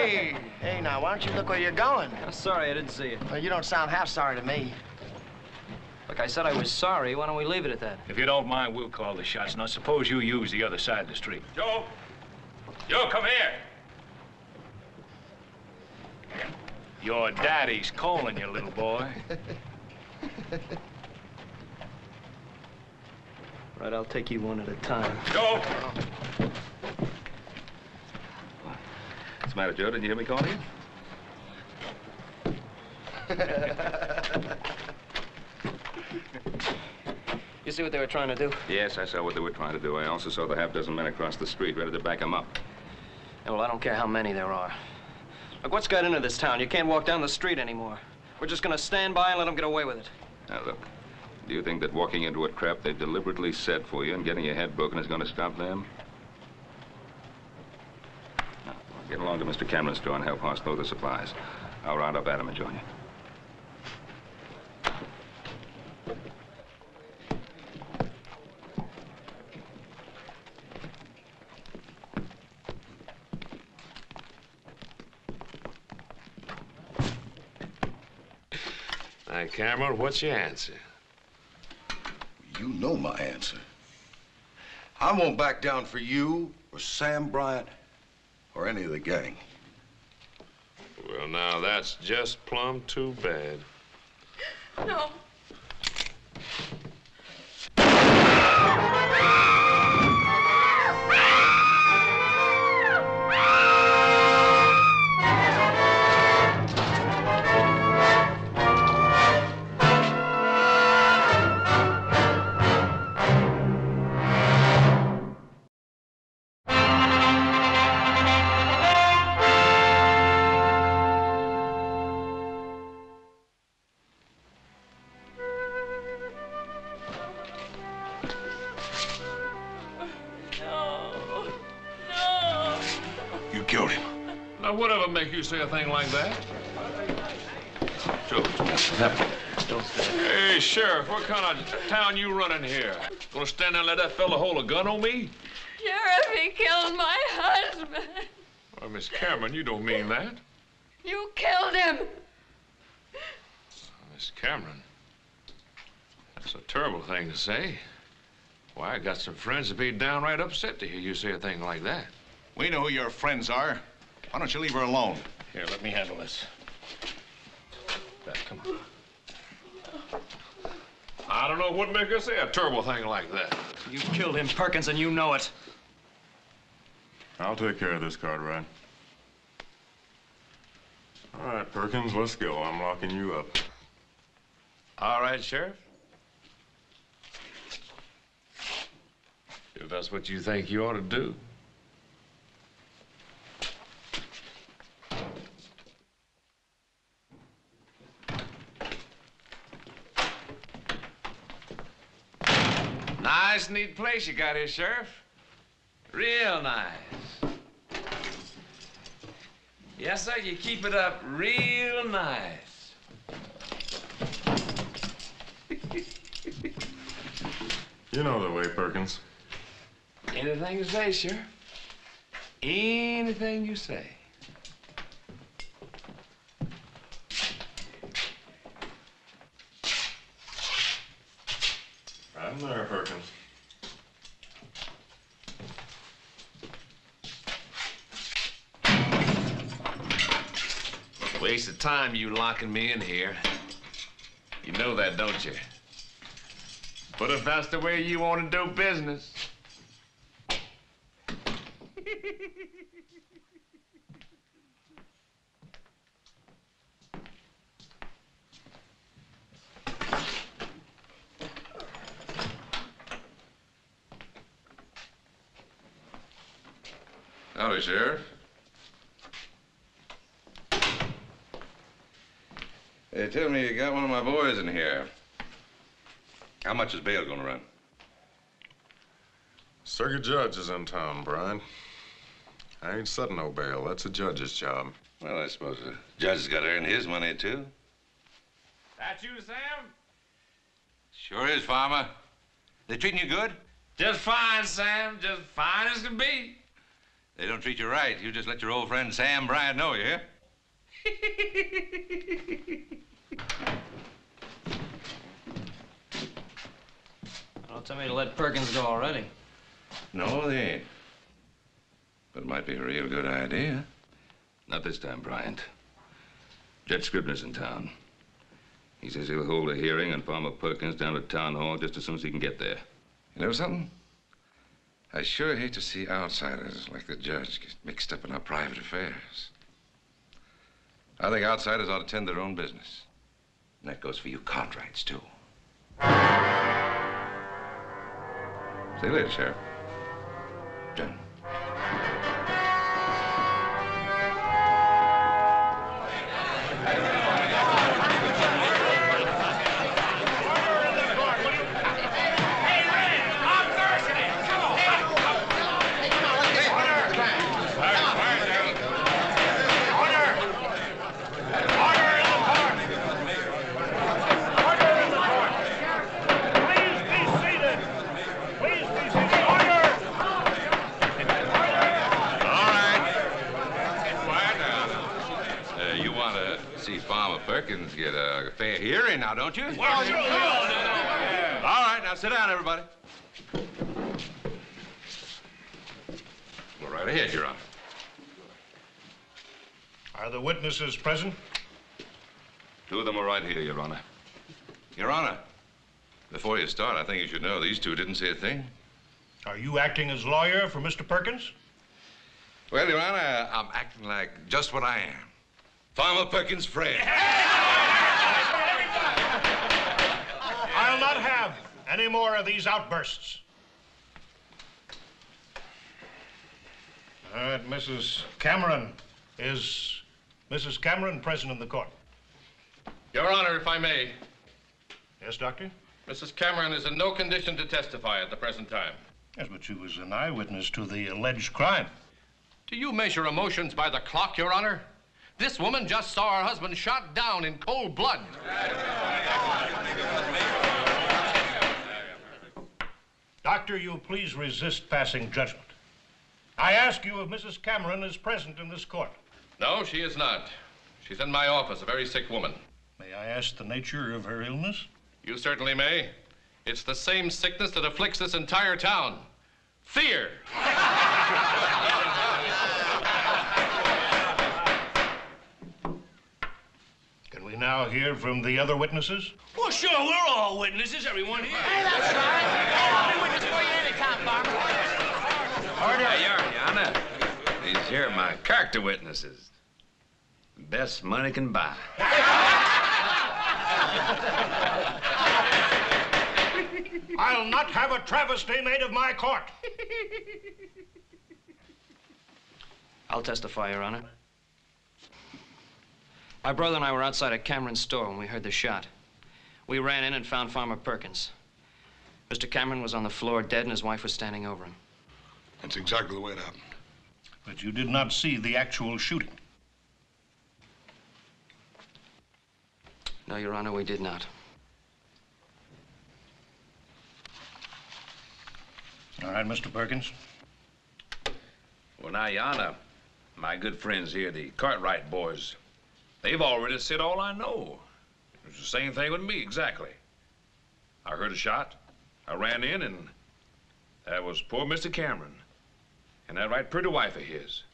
Hey! Hey, now, why don't you look where you're going? Sorry, I didn't see you. Well, you don't sound half sorry to me. Look, I said I was sorry. Why don't we leave it at that? If you don't mind, we'll call the shots. Now, suppose you use the other side of the street. Joe! Joe, come here! Your daddy's calling you, little boy. Right, I'll take you one at a time. Joe! What's the matter, Joe? Didn't you hear me calling you? You see what they were trying to do? Yes, I saw what they were trying to do. I also saw the half-dozen men across the street ready to back them up. Yeah, well, I don't care how many there are. Look, what's got into this town? You can't walk down the street anymore. We're just gonna stand by and let them get away with it. Now, look, do you think that walking into a trap they've deliberately set for you and getting your head broken is going to stop them? Now, get along to Mr. Cameron's store and help Hoss load the supplies. I'll round up Adam and join you. Now, Cameron, what's your answer? You know my answer. I won't back down for you or Sam Bryant or any of the gang. Well, now, that's just plumb too bad. No. Whatever make you say a thing like that? Joe, what's happening? Hey, Sheriff, what kind of town you running here? Gonna stand there and let that fella hold a gun on me? Sheriff, he killed my husband. Well, Miss Cameron, you don't mean that. You killed him. Miss Cameron, that's a terrible thing to say. Why, I got some friends that'd be downright upset to hear you say a thing like that. We know who your friends are. Why don't you leave her alone? Here, let me handle this. Back, come on. I don't know what make her say a terrible thing like that. You killed him, Perkins, and you know it. I'll take care of this, Cartwright. All right, Perkins, let's go. I'm locking you up. All right, Sheriff. If that's what you think you ought to do. Nice, neat place you got here, Sheriff. Real nice. Yes, sir, you keep it up real nice. You know the way, Perkins. Anything you say, Sheriff. Anything you say. Right in there, Perkins. Waste of time you locking me in here. You know that, don't you? But if that's the way you want to do business. Howdy, Sheriff. They tell me you got one of my boys in here. How much is bail gonna run? Circuit judge is in town, Brian. I ain't setting no bail. That's a judge's job. Well, I suppose the judge has got to earn his money, too. That you, Sam? Sure is, Farmer. They treating you good? Just fine, Sam. Just fine as can be. They don't treat you right. You just let your old friend Sam Bryant know, you hear? Don't tell me to let Perkins go already. No, they ain't. But it might be a real good idea. Not this time, Bryant. Judge Scribner's in town. He says he'll hold a hearing on Farmer Perkins down at Town Hall just as soon as he can get there. You know something? I sure hate to see outsiders like the judge get mixed up in our private affairs. I think outsiders ought to tend their own business. And that goes for you Cartwrights, too. See you later, Sheriff. John. Perkins get a fair hearing now, don't you? Well, sure. All right, now sit down, everybody. Go right ahead, Your Honor. Are the witnesses present? Two of them are right here, Your Honor. Your Honor, before you start, I think you should know these two didn't say a thing. Are you acting as lawyer for Mr. Perkins? Well, Your Honor, I'm acting like just what I am. Farmer Perkins' friend. I'll not have any more of these outbursts. All right, Mrs. Cameron. Is Mrs. Cameron present in the court? Your Honor, if I may. Yes, Doctor? Mrs. Cameron is in no condition to testify at the present time. Yes, but she was an eyewitness to the alleged crime. Do you measure emotions by the clock, Your Honor? This woman just saw her husband shot down in cold blood. Doctor, you please resist passing judgment. I ask you if Mrs. Cameron is present in this court. No, she is not. She's in my office, a very sick woman. May I ask the nature of her illness? You certainly may. It's the same sickness that afflicts this entire town. Fear. Can we now hear from the other witnesses? Well, sure, we're all witnesses, everyone here. Hey, that's right. I'll be witness for you anytime, Farmer. Order, Your Honor. These here are my character witnesses. Best money can buy. I'll not have a travesty made of my court. I'll testify, Your Honor. My brother and I were outside a Cameron's store when we heard the shot. We ran in and found Farmer Perkins. Mr. Cameron was on the floor dead and his wife was standing over him. That's exactly the way it happened. But you did not see the actual shooting. No, Your Honor, we did not. All right, Mr. Perkins. Well, now, Your Honor, my good friends here, the Cartwright boys, they've already said all I know. It's the same thing with me, exactly. I heard a shot. I ran in, and that was poor Mr. Cameron. And that right pretty wife of his.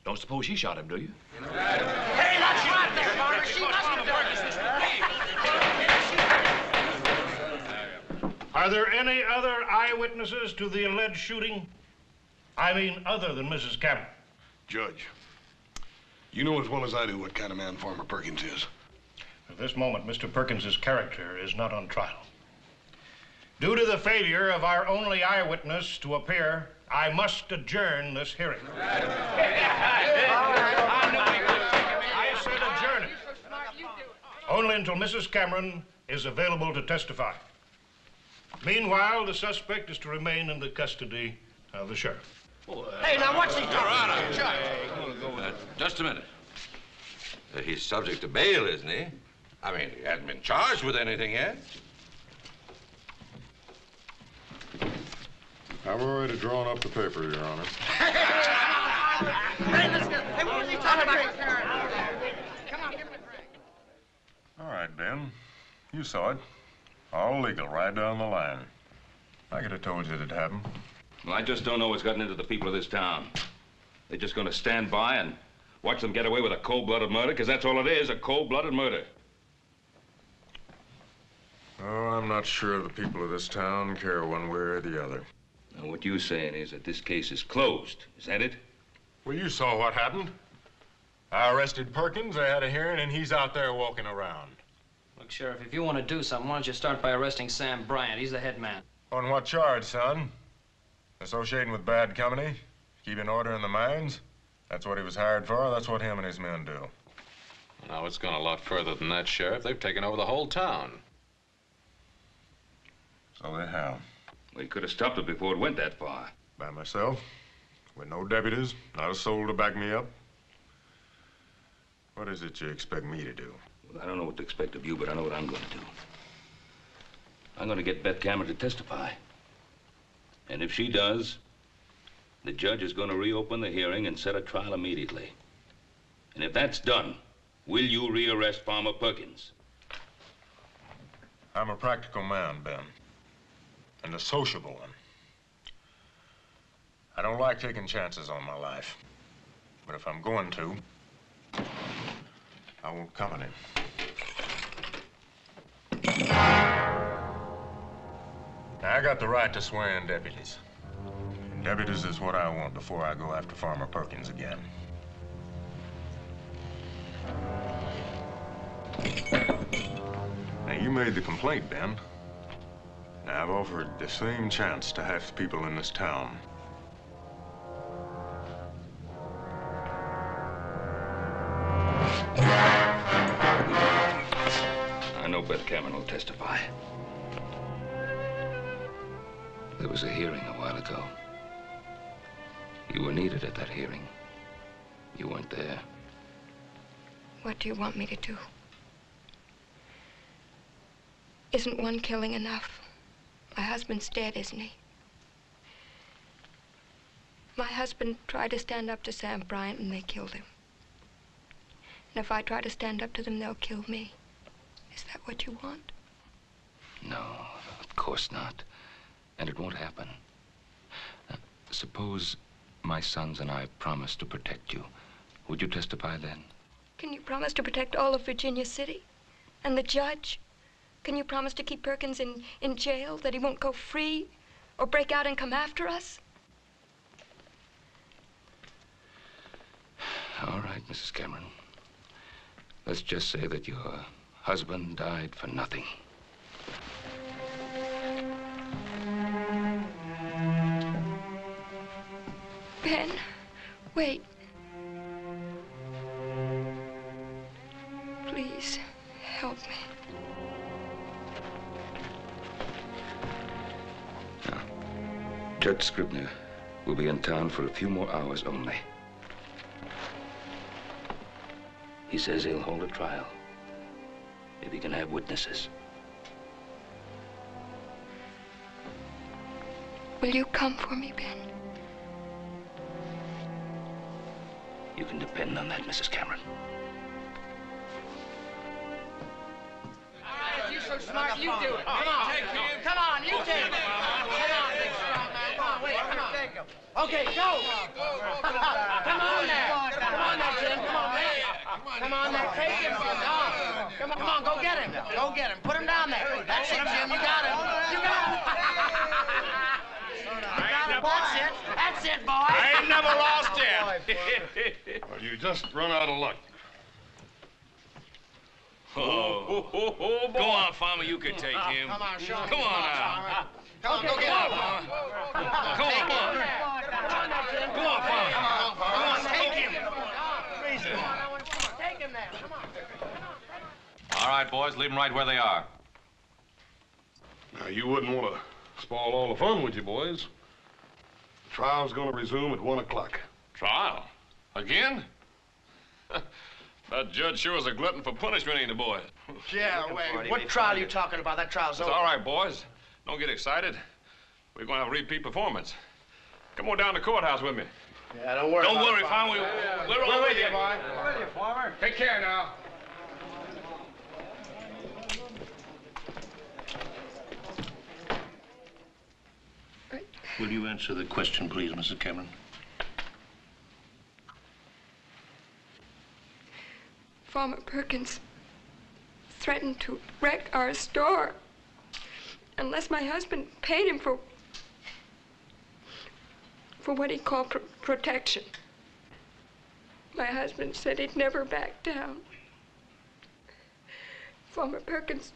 Don't suppose she shot him, do you? Hey, that's right there, Farmer. She must have done this. Are there any other eyewitnesses to the alleged shooting? I mean, other than Mrs. Cameron? Judge, you know as well as I do what kind of man Farmer Perkins is. At this moment, Mr. Perkins's character is not on trial. Due to the failure of our only eyewitness to appear, I must adjourn this hearing. I said adjourn it. Only until Mrs. Cameron is available to testify. Meanwhile, the suspect is to remain in the custody of the sheriff. Hey, now what's he doing? Just a minute. He's subject to bail, isn't he? I mean, he hasn't been charged with anything yet. I've already drawn up the paper, Your Honor. Hey, let's go. Hey, what was he talking about? Come on, give him a drink. All right, Ben. You saw it. All legal, right down the line. I could have told you it'd happen. Well, I just don't know what's gotten into the people of this town. They're just going to stand by and watch them get away with a cold-blooded murder, because that's all it is, a cold-blooded murder. Oh, I'm not sure the people of this town care one way or the other. Now, what you're saying is that this case is closed. Is that it? Well, you saw what happened. I arrested Perkins, I had a hearing, and he's out there walking around. Look, Sheriff, if you want to do something, why don't you start by arresting Sam Bryant? He's the head man. On what charge, son? Associating with bad company? Keeping order in the mines? That's what he was hired for. That's what him and his men do. No, it's gone a lot further than that, Sheriff. They've taken over the whole town. So they have. We could have stopped it before it went that far. By myself, with no deputies, not a soul to back me up. What is it you expect me to do? Well, I don't know what to expect of you, but I know what I'm going to do. I'm going to get Beth Cameron to testify. And if she does, the judge is going to reopen the hearing and set a trial immediately. And if that's done, will you rearrest Farmer Perkins? I'm a practical man, Ben. And a sociable one. I don't like taking chances on my life. But if I'm going to, I want company. Now, I got the right to swear in deputies. And deputies is what I want before I go after Farmer Perkins again. Now, you made the complaint, Ben. Now, I've offered the same chance to half the people in this town. I know Beth Cameron will testify. There was a hearing a while ago. You were needed at that hearing. You weren't there. What do you want me to do? Isn't one killing enough? My husband's dead, isn't he? My husband tried to stand up to Sam Bryant and they killed him. And if I try to stand up to them, they'll kill me. Is that what you want? No, of course not. And it won't happen. Suppose my sons and I promise to protect you. Would you testify then? Can you promise to protect all of Virginia City? And the judge? Can you promise to keep Perkins in jail, that he won't go free or break out and come after us? All right, Mrs. Cameron. Let's just say that your husband died for nothing. Ben, wait. Please, help me. Now, Judge Scribner will be in town for a few more hours only. He says he'll hold a trial if he can have witnesses. Will you come for me, Ben? You can depend on that, Mrs. Cameron. You're so smart, you do it. Come on. Come on, you take it. Come on, big strong man. Come on, wait, come on. Okay, go. Come on there. Come on there, Jim. Come on, man. Come on there, take him. Come on, go get him. Go get him. Put him down there. That's it, Jim. You got him. You got him. That's it, boy. I ain't never lost yet. Well, you just run out of luck. Oh, go on, Farmer. You can take him. Come on, Sean. Come on now. Come on, go get him. Come on, Farmer. Come on, Farmer. Come on, take him. Take him there. Come on. All right, boys, leave them right where they are. Now, you wouldn't want to spoil all the fun, would you, boys? The trial's going to resume at 1 o'clock. Trial? Again? That judge sure is a glutton for punishment, ain't he, boys? Yeah, wait. What trial are you talking about? That trial's It's over. all right, boys. Don't get excited. We're going to have a repeat performance. Come on down to the courthouse with me. Yeah, don't worry. Don't worry, Farmer. We're all with you. boy. We're with you, Farmer. Take care now. Will you answer the question, please, Mrs. Cameron? Farmer Perkins threatened to wreck our store unless my husband paid him for what he called protection. My husband said he'd never back down. Farmer Perkins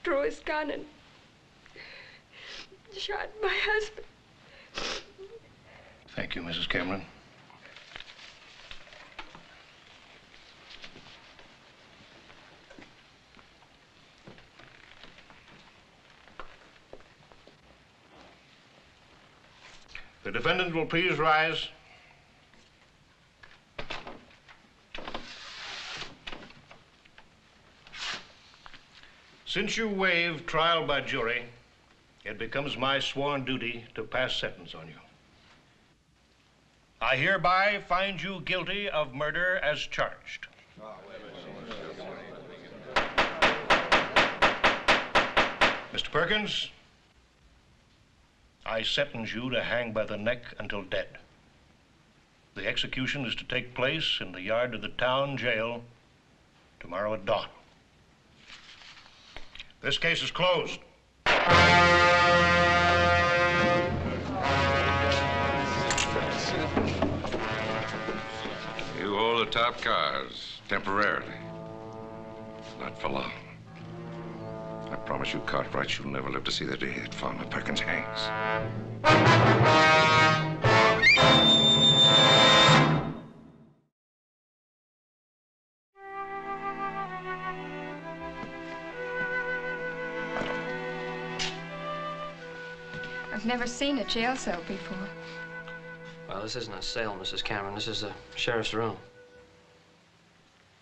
drew his gun and shot my husband. Thank you, Mrs. Cameron. The defendant will please rise. Since you waive trial by jury, it becomes my sworn duty to pass sentence on you. I hereby find you guilty of murder as charged. Mr. Perkins, I sentence you to hang by the neck until dead. The execution is to take place in the yard of the town jail tomorrow at dawn. This case is closed. You hold the top cars temporarily. Not for long. I promise you, Cartwright, you'll never live to see the day that Farmer Perkins hangs. I've never seen a jail cell before. Well, this isn't a cell, Mrs. Cameron. This is the sheriff's room.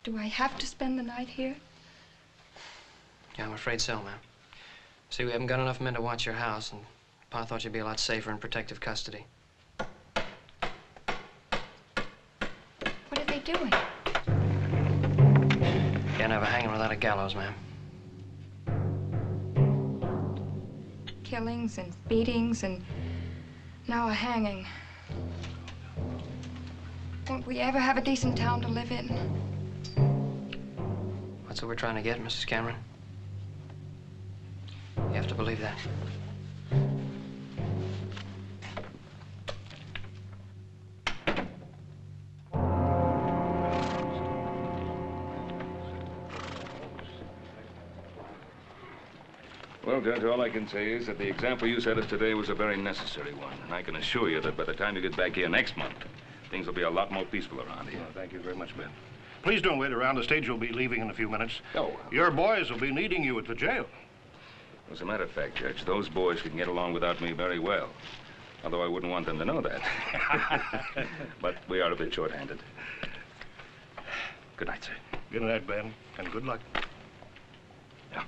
Do I have to spend the night here? Yeah, I'm afraid so, ma'am. See, we haven't got enough men to watch your house, and Pa thought you'd be a lot safer in protective custody. What are they doing? Can't have a hanging without a gallows, ma'am. Killings and beatings and now a hanging. Won't we ever have a decent town to live in? That's what we're trying to get, Mrs. Cameron. You have to believe that. Well, Judge, all I can say is that the example you set us today was a very necessary one. And I can assure you that by the time you get back here next month, things will be a lot more peaceful around here. Well, thank you very much, Ben. Please don't wait around. The stage will be leaving in a few minutes. Oh. Your boys will be needing you at the jail. As a matter of fact, Judge, those boys can get along without me very well. Although I wouldn't want them to know that. But we are a bit short-handed. Good night, sir. Good night, Ben, and good luck. Yeah.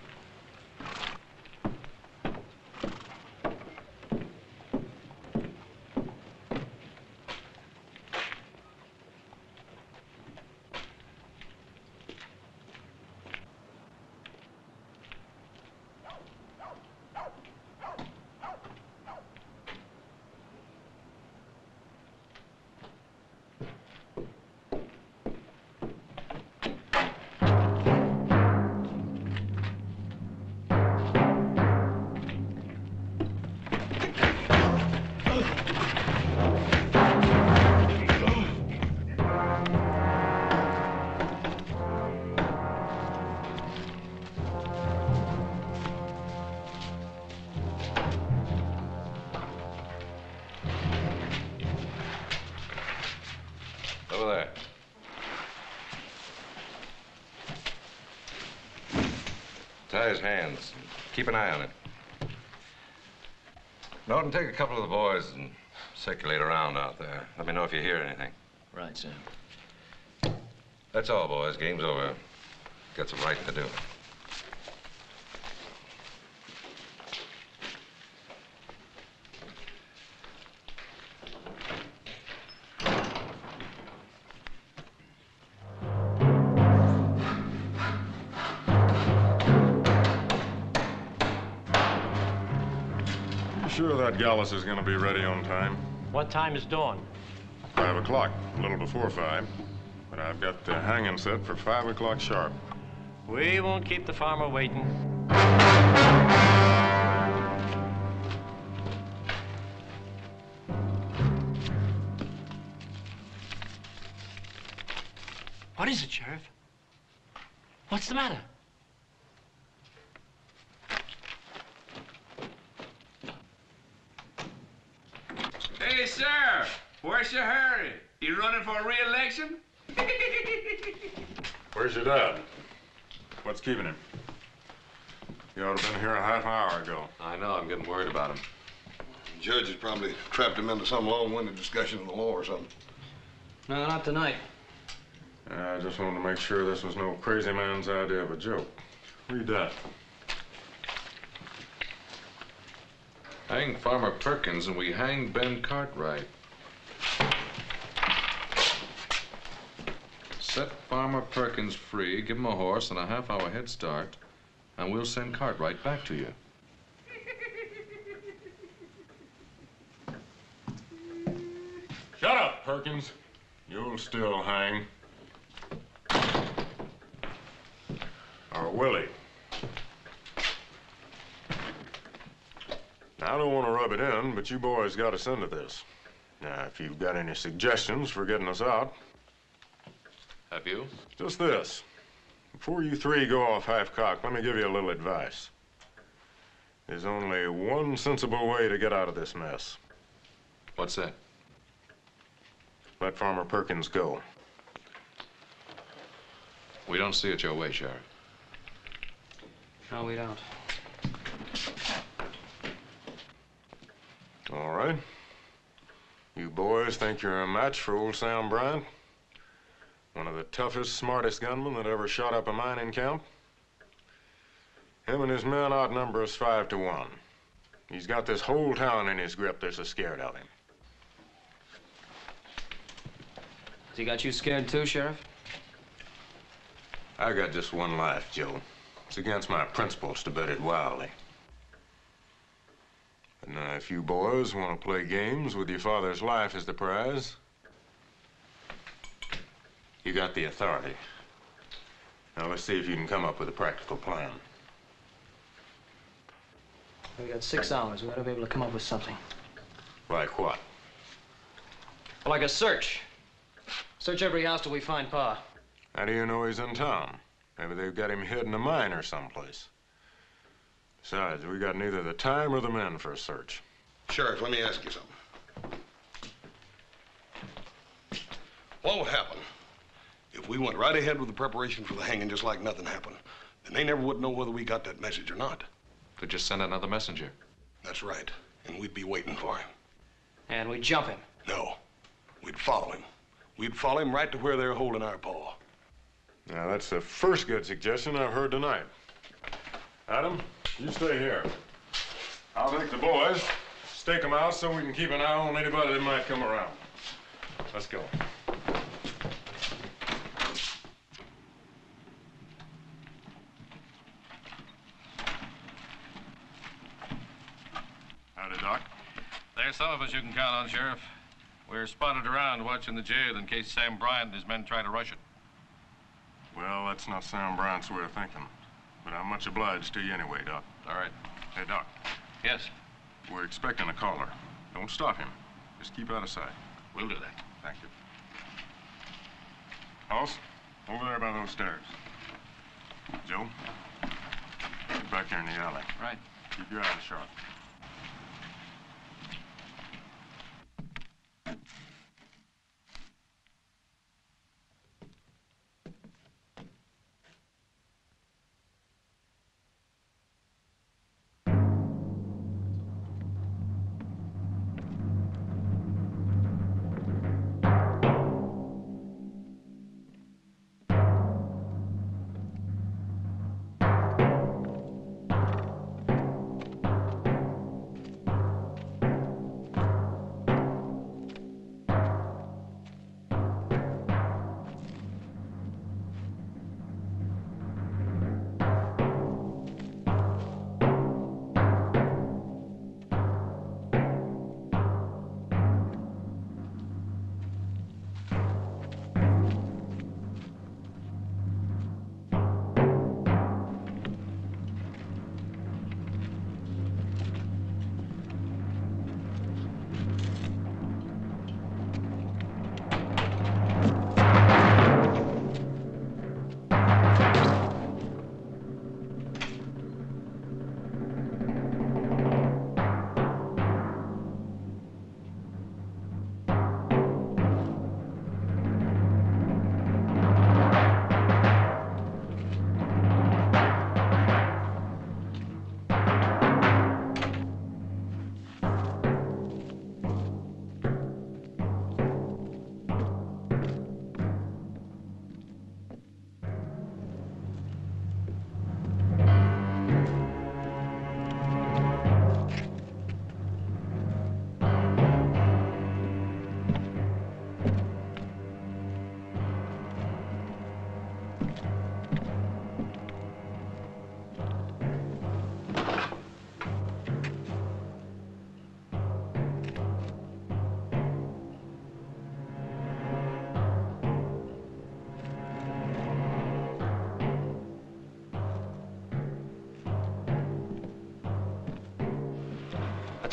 Over there. Tie his hands. Keep an eye on it. Norton, take a couple of the boys and circulate around out there. Let me know if you hear anything. Right, Sam. That's all, boys. Game's over. Got some writing to do. sure that Gallus is gonna be ready on time. What time is dawn? 5 o'clock, a little before 5. But I've got the hanging set for 5 o'clock sharp. We won't keep the farmer waiting. What is it, Sheriff? What's the matter? Hey, sir, where's your hurry? You running for re-election? Where's your dad? What's keeping him? He ought to have been here a half hour ago. I know, I'm getting worried about him. The judge has probably trapped him into some long-winded discussion of the law or something. No, not tonight. I just wanted to make sure this was no crazy man's idea of a joke. Read that. Hang Farmer Perkins and we hang Ben Cartwright. Set Farmer Perkins free, give him a horse and a half-hour head start, and we'll send Cartwright back to you. Shut up, Perkins. You'll still hang. Or will he? Now, I don't want to rub it in, but you boys got us into this. Now, if you've got any suggestions for getting us out. Have you? Just this. Before you three go off half-cocked, let me give you a little advice. There's only one sensible way to get out of this mess. What's that? Let Farmer Perkins go. We don't see it your way, Sheriff. No, we don't. All right. You boys think you're a match for old Sam Bryant? One of the toughest, smartest gunmen that ever shot up a mining camp? Him and his men outnumber us 5 to 1. He's got this whole town in his grip. They're so scared of him. Has he got you scared too, Sheriff? I got just one life, Joe. It's against my principles to bet it wildly. But now, if you boys want to play games with your father's life as the prize, you got the authority. Now, let's see if you can come up with a practical plan. We got 6 hours. We ought to be able to come up with something. Like what? Like a search. Search every house till we find Pa. How do you know he's in town? Maybe they've got him hid in a mine or someplace. Besides, we got neither the time or the men for a search. Sheriff, let me ask you something. What would happen if we went right ahead with the preparation for the hanging just like nothing happened? Then they never would know whether we got that message or not. Could just send another messenger. That's right. And we'd be waiting for him. And we jump him. No. We'd follow him. We'd follow him right to where they're holding our paw. Now, that's the first good suggestion I've heard tonight. Adam, you stay here. I'll take the boys, stake them out so we can keep an eye on anybody that might come around. Let's go. Howdy, Doc. There's some of us you can count on, Sheriff. We're spotted around watching the jail in case Sam Bryant and his men try to rush it. Well, that's not Sam Bryant's way of thinking. But I'm much obliged to you anyway, Doc. All right. Hey, Doc. Yes? We're expecting a caller. Don't stop him. Just keep out of sight. We'll do that. Thank you. Hoss, over there by those stairs. Joe, get back there in the alley. Right. Keep your eyes sharp.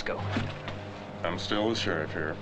go. I'm still the sheriff here.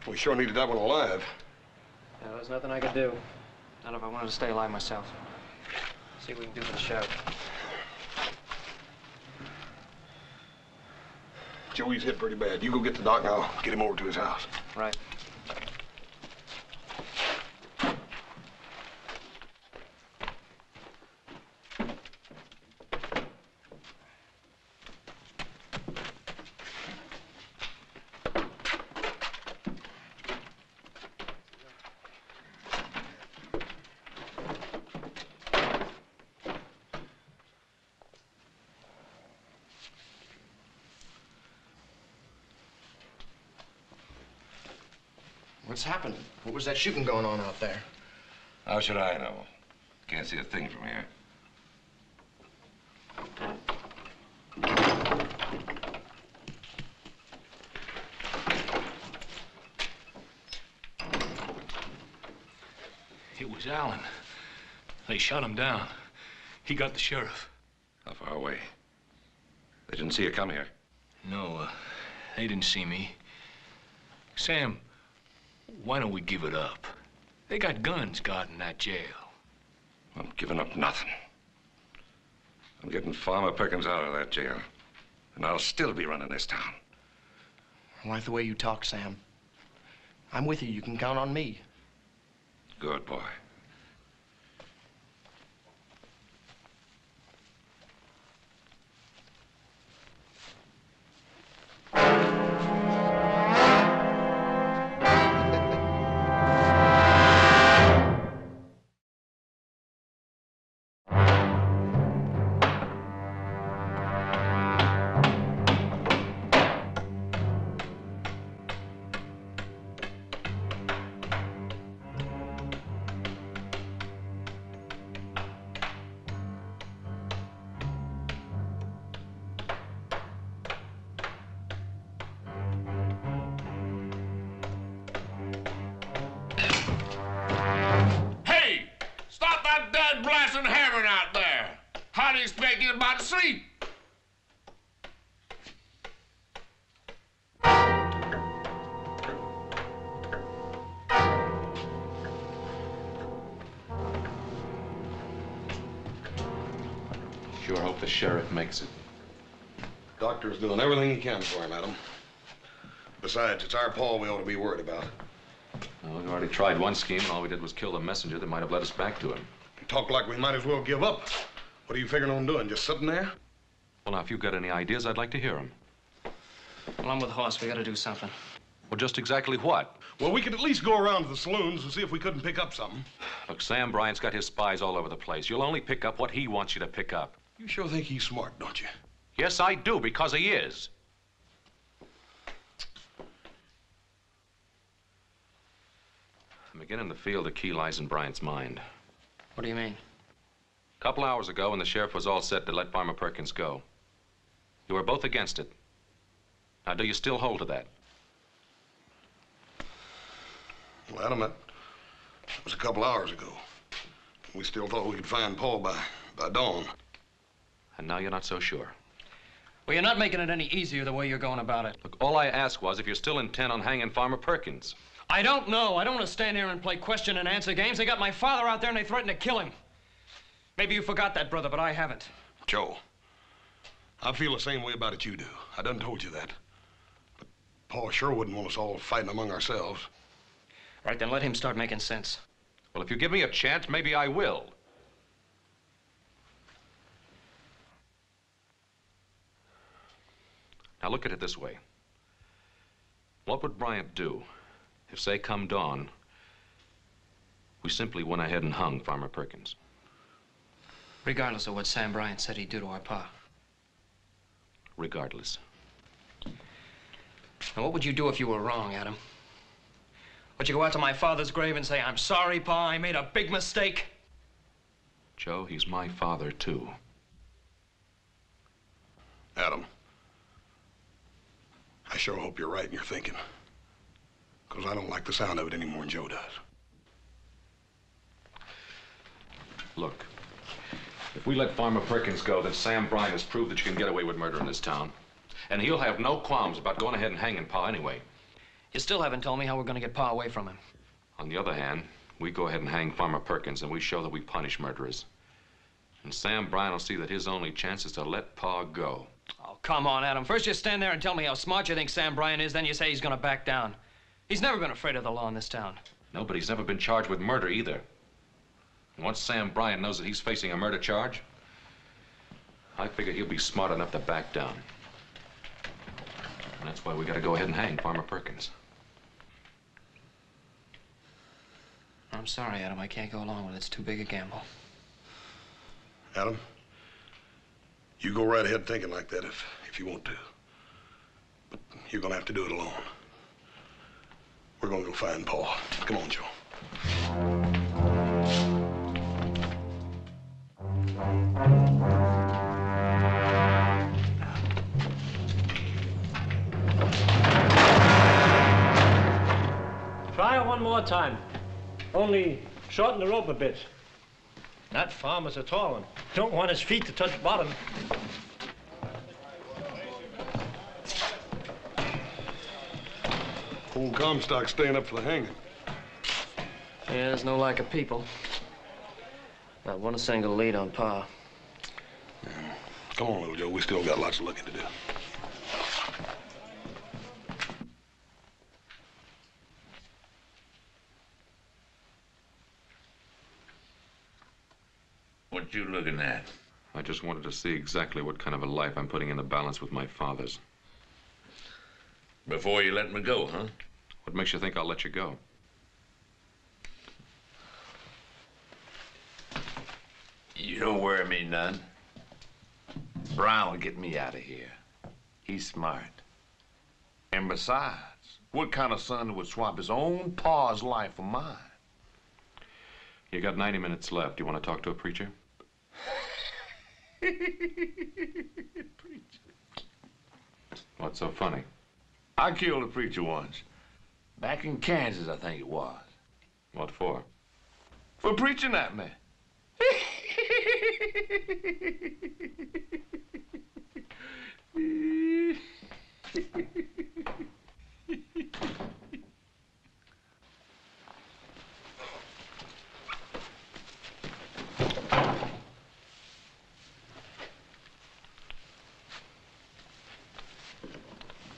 We sure needed that one alive. Yeah, there was nothing I could do. Not if I wanted to stay alive myself. See what we can do for the sheriff. Joey's hit pretty bad. You go get the doc and I'll get him over to his house. Right. What's happened? What was that shooting going on out there? How should I know? Can't see a thing from here. It was Allen. They shot him down. He got the sheriff. How far away? They didn't see you come here? No, they didn't see me. Sam, why don't we give it up? They got guns guarding that jail. I'm giving up nothing. I'm getting Farmer Perkins out of that jail. And I'll still be running this town. I like the way you talk, Sam. I'm with you. You can count on me. Good boy. Sleep. Sure hope the sheriff makes it. Doctor's doing everything he can for him, Adam. Besides, it's our Paul we ought to be worried about. Well, we already tried one scheme, and all we did was kill the messenger that might have led us back to him. You talk like we might as well give up. What are you figuring on doing, just sitting there? Well, now, if you've got any ideas, I'd like to hear them. Well, I'm with Hoss. We gotta do something. Well, just exactly what? Well, we could at least go around to the saloons and see if we couldn't pick up something. Look, Sam Bryant's got his spies all over the place. You'll only pick up what he wants you to pick up. You sure think he's smart, don't you? Yes, I do, because he is. I'm beginning to feel the key lies in Bryant's mind. What do you mean? A couple hours ago, when the sheriff was all set to let Farmer Perkins go, you were both against it. Now, do you still hold to that? Well, Adam, that was a couple hours ago. We still thought we could find Paul by dawn. And now you're not so sure. Well, you're not making it any easier the way you're going about it. Look, all I asked was if you're still intent on hanging Farmer Perkins. I don't know. I don't want to stand here and play question and answer games. They got my father out there and they threatened to kill him. Maybe you forgot that, brother, but I haven't. Joe, I feel the same way about it you do. I done told you that. But Pa sure wouldn't want us all fighting among ourselves. Right, then let him start making sense. Well, if you give me a chance, maybe I will. Now look at it this way. What would Bryant do if, say, come dawn, we simply went ahead and hung Farmer Perkins? Regardless of what Sam Bryant said he'd do to our pa. Regardless. Now, what would you do if you were wrong, Adam? Would you go out to my father's grave and say, "I'm sorry, Pa, I made a big mistake"? Joe, he's my father, too. Adam, I sure hope you're right in your thinking. Because I don't like the sound of it any more than Joe does. Look, if we let Farmer Perkins go, then Sam Bryant has proved that you can get away with murder in this town. And he'll have no qualms about going ahead and hanging Pa anyway. You still haven't told me how we're going to get Pa away from him. On the other hand, we go ahead and hang Farmer Perkins, and we show that we punish murderers. And Sam Bryant will see that his only chance is to let Pa go. Oh, come on, Adam. First you stand there and tell me how smart you think Sam Bryant is, then you say he's going to back down. He's never been afraid of the law in this town. No, but he's never been charged with murder either. And once Sam Bryant knows that he's facing a murder charge, I figure he'll be smart enough to back down. And that's why we got to go ahead and hang Farmer Perkins. I'm sorry, Adam. I can't go along with it. It's too big a gamble. Adam, you go right ahead thinking like that if you want to. But you're going to have to do it alone. We're going to go find Pa. Come on, Joe. Try it one more time. Only shorten the rope a bit. That farmer's a tall one. Don't want his feet to touch bottom. Old Comstock staying up for the hanging. Yeah, there's no lack of people. Not one single lead on Pa. Yeah. Come on, little Joe. We still got lots of looking to do. What you looking at? I just wanted to see exactly what kind of a life I'm putting in the balance with my father's. Before you let me go, huh? What makes you think I'll let you go? You don't worry me none. Brown will get me out of here. He's smart. And besides, what kind of son would swap his own pa's life for mine? You got 90 minutes left. You want to talk to a preacher? What's so funny? I killed a preacher once. Back in Kansas, I think it was. What for? For preaching at me.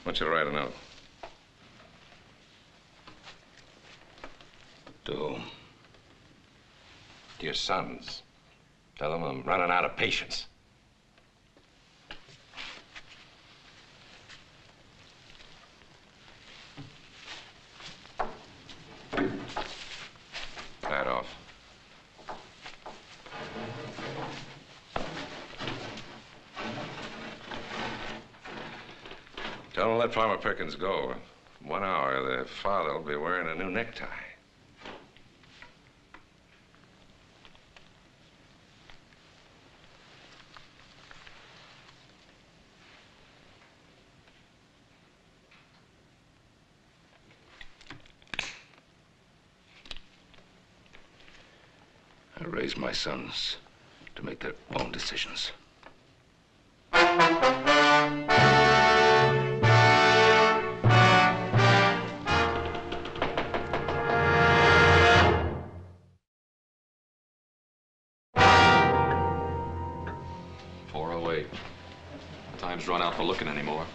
Want you to write a note. To whom? To your sons. Tell them I'm running out of patience. Right off. Tell them to let Farmer Perkins go. In 1 hour, their father will be wearing a new necktie. I raised my sons to make their own decisions. Time's run out for looking anymore.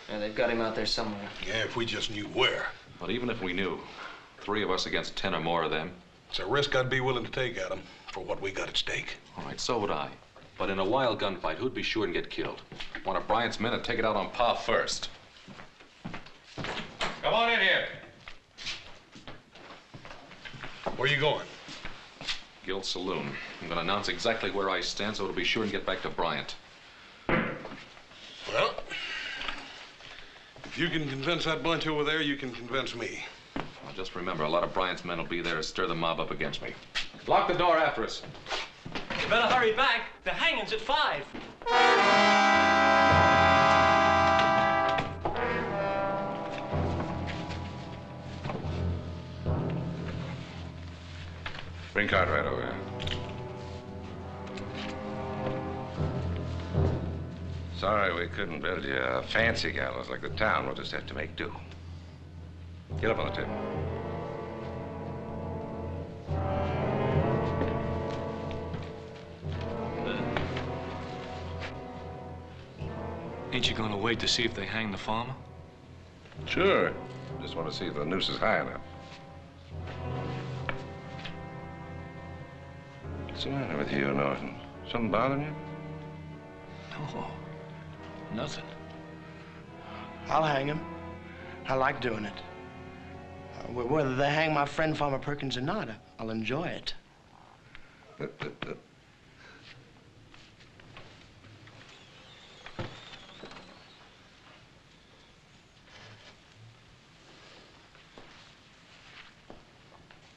Yeah, they've got him out there somewhere. Yeah, if we just knew where. But even if we knew, 3 of us against 10 or more of them. It's a risk I'd be willing to take, Adam, for what we got at stake. All right, so would I. But in a wild gunfight, who'd be sure and get killed? One of Bryant's men would take it out on Pa first. Come on in here. Where you going? Guild Saloon. I'm going to announce exactly where I stand so it'll be sure and get back to Bryant. Well, if you can convince that bunch over there, you can convince me. Well, just remember, a lot of Bryant's men will be there to stir the mob up against me. Lock the door after us. You better hurry back. The hanging's at 5. Bring Cartwright over here. Sorry we couldn't build you a fancy gallows like the town. We'll just have to make do. Get up on the table. Ain't you gonna wait to see if they hang the farmer? Sure. Just want to see if the noose is high enough. What's the matter with you, Norton? Something bothering you? No, nothing. I'll hang him. I like doing it. Whether they hang my friend Farmer Perkins or not, I'll enjoy it.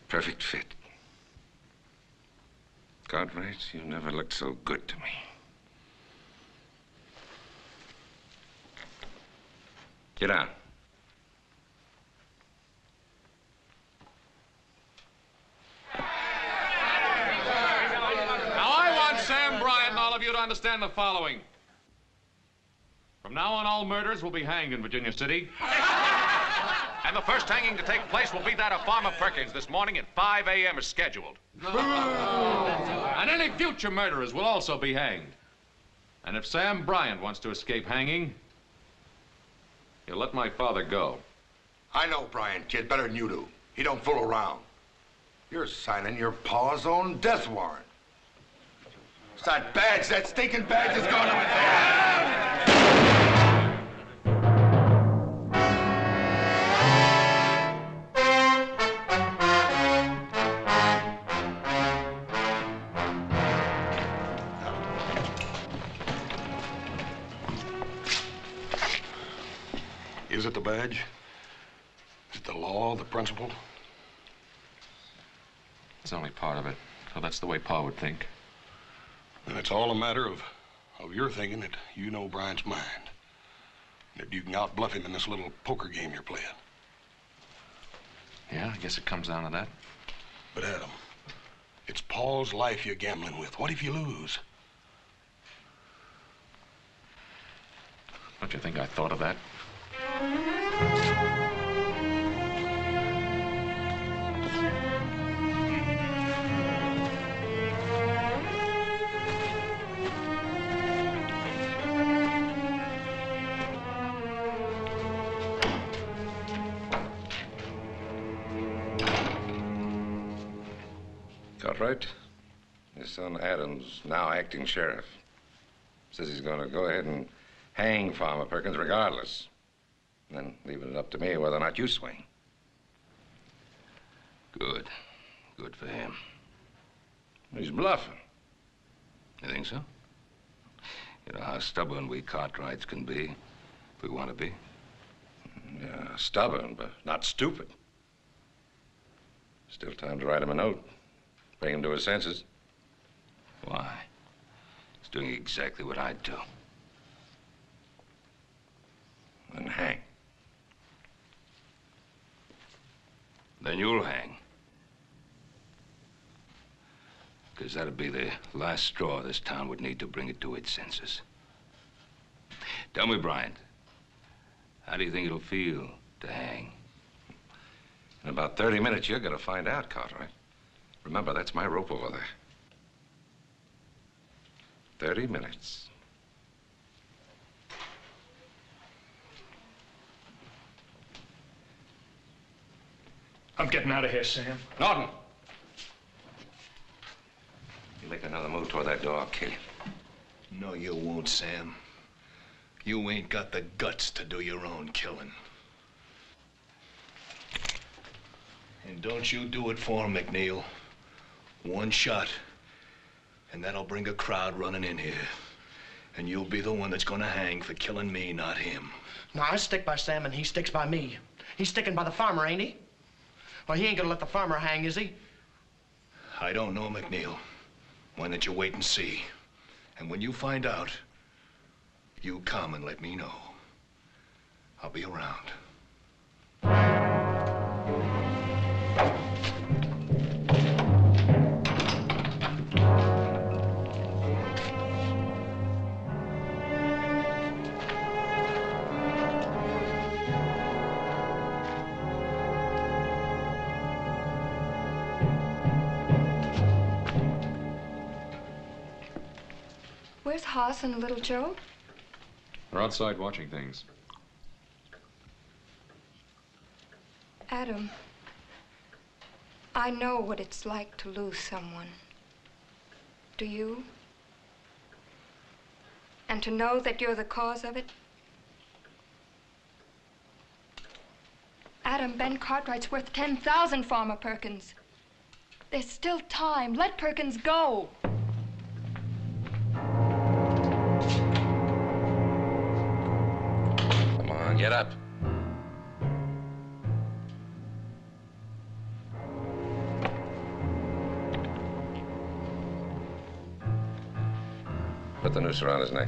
Perfect fit. Cartwright, you never looked so good to me. Get down. Now, I want Sam Bryant and all of you to understand the following. From now on, all murders will be hanged in Virginia City. And the first hanging to take place will be that of Farmer Perkins this morning at 5 a.m. as scheduled. And any future murderers will also be hanged. And if Sam Bryant wants to escape hanging, he'll let my father go. I know Bryant, kid, better than you do. He don't fool around. You're signing your pa's own death warrant. It's that badge, that stinking badge is going to his head. Is it the badge? Is it the law, the principle? It's only part of it. So that's the way Pa would think. Then it's all a matter of your thinking that you know Bryant's mind. That you can outbluff him in this little poker game you're playing. Yeah, I guess it comes down to that. But Adam, it's Paul's life you're gambling with. What if you lose? Don't you think I thought of that? Cartwright, his son Adam's now acting sheriff. Says he's going to go ahead and hang Farmer Perkins regardless. And then leaving it up to me whether or not you swing. Good. Good for him. He's bluffing. You think so? You know how stubborn we Cartwrights can be, if we want to be. Yeah, stubborn, but not stupid. Still time to write him a note. Bring him to his senses. Why? He's doing exactly what I'd do. And hang. Then you'll hang. Because that'd be the last straw this town would need to bring it to its senses. Tell me, Bryant, how do you think it'll feel to hang? In about 30 minutes, you're gonna find out, Cartwright. Remember, that's my rope over there. 30 minutes. I'm getting out of here, Sam. Norton! You make another move toward that door, I'll kill you. No, you won't, Sam. You ain't got the guts to do your own killing. And don't you do it for him, McNeil. One shot, and that'll bring a crowd running in here. And you'll be the one that's gonna hang for killing me, not him. No, I stick by Sam and he sticks by me. He's sticking by the farmer, ain't he? Well, he ain't gonna let the farmer hang, is he? I don't know, McNeil. Why don't you wait and see? And when you find out, you come and let me know. I'll be around. Where's Hoss and little Joe? They're outside watching things. Adam, I know what it's like to lose someone. Do you? And to know that you're the cause of it? Adam, Ben Cartwright's worth 10,000, Farmer Perkins. There's still time. Let Perkins go. Come on, get up. Put the noose around his neck.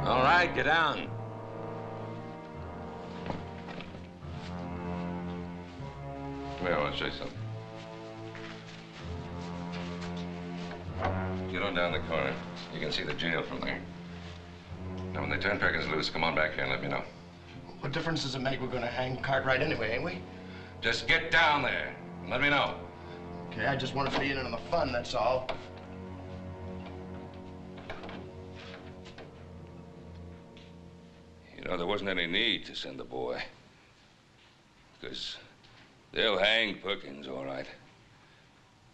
All right, get down. Come here, I want to show you something. Get on down the corner. You can see the jail from there. Now, when they turn Perkins loose, come on back here and let me know. What difference does it make? We're gonna hang Cartwright anyway, ain't we? Just get down there and let me know. Okay, I just want to be in on the fun, that's all. You know, there wasn't any need to send the boy. Because they'll hang Perkins, all right.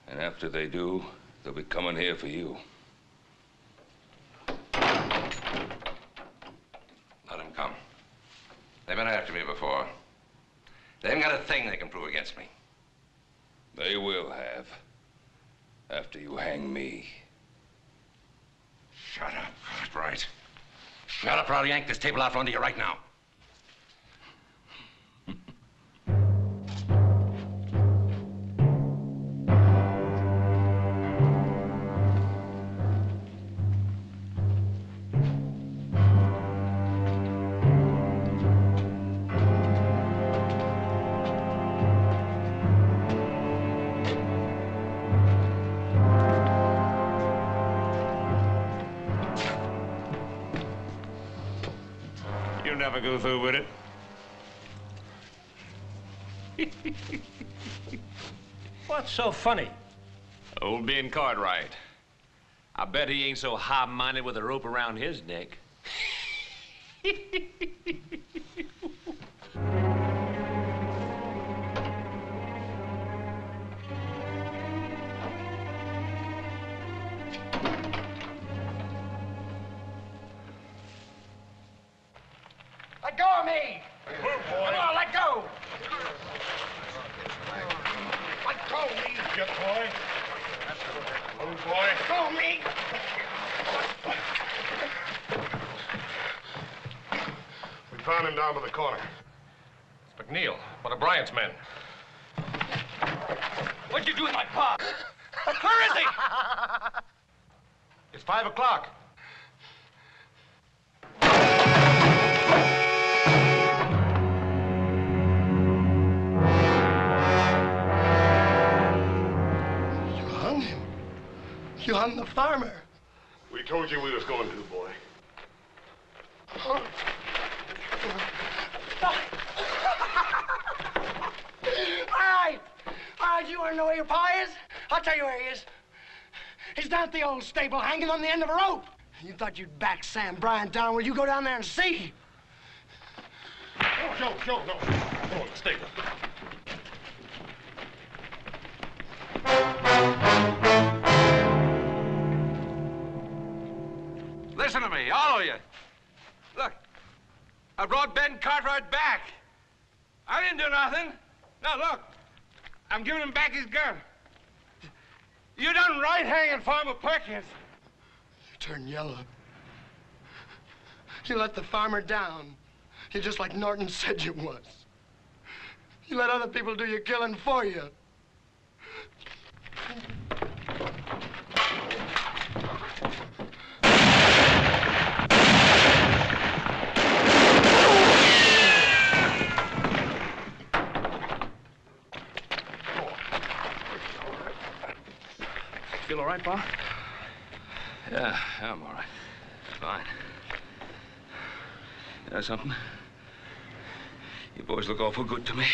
And after they do, they'll be coming here for you. Let him come. They've been after me before. They haven't got a thing they can prove against me. They will have. After you hang me. Shut up, Cartwright. Shut up or I'll yank this table out from under you right now. Never go through with it. What's so funny? Old Ben Cartwright. I bet he ain't so high-minded with a rope around his neck. Let go of me! Come on, let go! Let go of me! Get boy. Move, boy. Let go of me! We found him down by the corner. It's McNeil, one of Bryant's men. What'd you do with my pa? Where is he? It's 5 o'clock. You hung the farmer. We told you we was going to, boy. All right, you are no I'll tell you where he is. He's down at the old stable, hanging on the end of a rope. You thought you'd back Sam Bryant down. Well, you go down there and see. Oh, Joe, no. Go on, the stable. Listen to me, all of you. Look, I brought Ben Cartwright back. I didn't do nothing. Now, look, I'm giving him back his gun. You done right hanging Farmer Perkins. You turned yellow. You let the farmer down. You're just like Norton said you was. You let other people do your killing for you. Feel all right, Pa? Yeah, I'm all right. Fine. You know something? You boys look awful good to me.